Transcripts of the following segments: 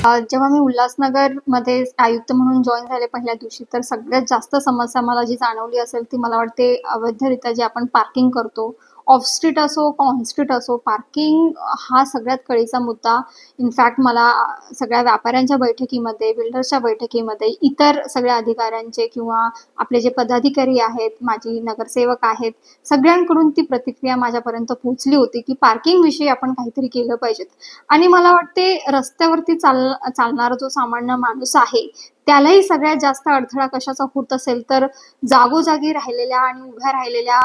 जेव्हा मी उल्हासनगरमध्ये आयुक्त म्हणून जॉइन झाले पहिल्या दिवशी, तर सगळ्यात जास्त समस्या मला जी जाणवली असेल ती मला वाटते अवैधरित्या जे आपण पार्किंग करतो, ऑफ स्ट्रीट असो का ऑन स्ट्रीट असो, पार्किंग हा सगळ्यात कळीचा मुद्दा. इनफॅक्ट मला सगळ्या व्यापाऱ्यांच्या बैठकीमध्ये, बिल्डर्सच्या बैठकीमध्ये, इतर सगळ्या अधिकाऱ्यांचे किंवा आपले जे पदाधिकारी आहेत, माजी नगरसेवक आहेत, सगळ्यांकडून ती प्रतिक्रिया माझ्यापर्यंत पोहोचली होती की पार्किंगविषयी आपण काहीतरी केलं पाहिजे. आणि मला वाटते रस्त्यावरती चालणारा जो सामान्य माणूस आहे, त्यालाही सगळ्यात जास्त अडथळा कशाचा होत असेल तर जागोजागी राहिलेल्या आणि उभ्या राहिलेल्या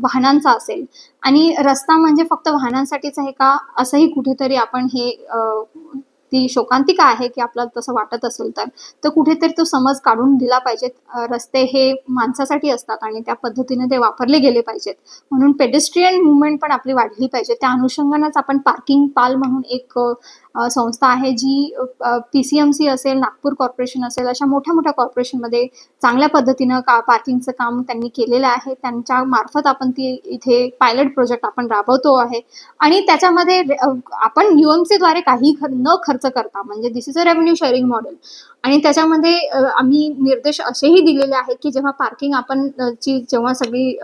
वाहनांचा असेल. आणि रस्ता म्हणजे फक्त वाहनांसाठीच आहे का, असंही कुठेतरी आपण हे ती शोकांतिका आहे की आपल्याला तसं वाटत असेल तर कुठेतरी तो समज काढून दिला पाहिजे. रस्ते हे माणसासाठी असतात आणि त्या पद्धतीने ते वापरले गेले पाहिजेत. म्हणून पेडेस्ट्रियन मुवमेंट पण आपली वाढली पाहिजे. त्या अनुषंगानेच आपण पार्किंग पाल म्हणून एक संस्था आहे जी PCMC असेल, नागपूर कॉर्पोरेशन असेल, अशा मोठ्या मोठ्या कॉर्पोरेशनमध्ये चांगल्या पद्धतीनं पार्किंगचं काम त्यांनी केलेलं आहे. त्यांच्या मार्फत आपण ती इथे पायलट प्रोजेक्ट आपण राबवतो आहे. आणि त्याच्यामध्ये आपण UMC द्वारे काही न खर्च करता, म्हणजे this is a revenue sharing model. आणि त्याच्यामध्ये आम्ही निर्देश असेही दिलेले आहेत की जेव्हा पार्किंग आपण जेव्हा सगळी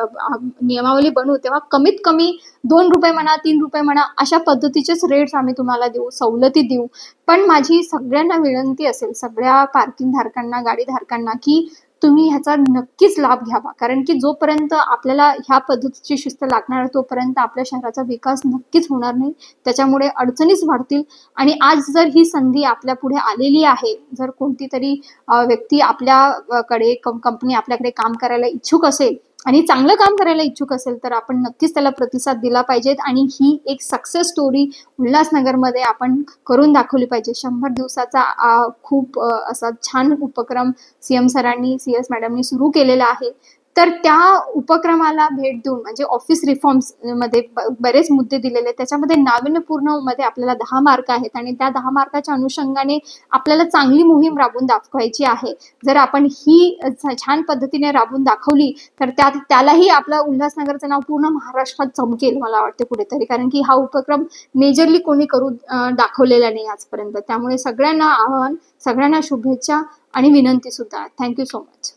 नियमावली बनवू तेव्हा कमीत कमी ₹2 म्हणा, ₹3 म्हणा, अशा पद्धतीचेच रेट्स आम्ही तुम्हाला देऊ, सवलती देऊ. पण माझी सगळ्यांना विनंती असेल, सगळ्या पार्किंग धारकांना, गाडी धारकांना, की तुम्ही ह्याचा नक्कीच लाभ घ्यावा. कारण की जोपर्यंत आपल्याला ह्या पद्धतीची शिस्त लागणार तोपर्यंत आपल्या शहराचा विकास नक्कीच होणार नाही. त्याच्यामुळे अडचणीच वाढतील. आणि आज जर ही संधी आपल्या पुढे आलेली आहे, जर कोणती तरी व्यक्ती आपल्याकडे, कंपनी आपल्याकडे काम करायला इच्छुक असेल आणि चांगलं काम करायला इच्छुक असेल, तर आपण नक्कीच त्याला प्रतिसाद दिला पाहिजेत. आणि ही एक सक्सेस स्टोरी उल्हासनगरमध्ये आपण करून दाखवली पाहिजे. 100 दिवसाचा खूप असा छान उपक्रम CM सरांनी, CS मॅडमनी सुरू केलेला आहे. तर त्या उपक्रमाला भेट देऊन, म्हणजे ऑफिस रिफॉर्म्स मध्ये बरेच मुद्दे दिलेले आहेत. त्याच्यामध्ये नाविन्यपूर्ण मध्ये आपल्याला 10 मार्क आहेत आणि त्या 10 मार्काच्या अनुषंगाने आपल्याला चांगली मोहीम राबवून दाखवायची आहे. जर आपण ही छान पद्धतीने राबवून दाखवली तर त्यालाही आपलं उल्हासनगरचं नाव पूर्ण महाराष्ट्रात चमकेल मला वाटते कुठेतरी. कारण की हा उपक्रम मेजरली कोणी करून दाखवलेला नाही आजपर्यंत. त्यामुळे सगळ्यांना आव्हान, सगळ्यांना शुभेच्छा आणि विनंती सुद्धा. Thank you so much.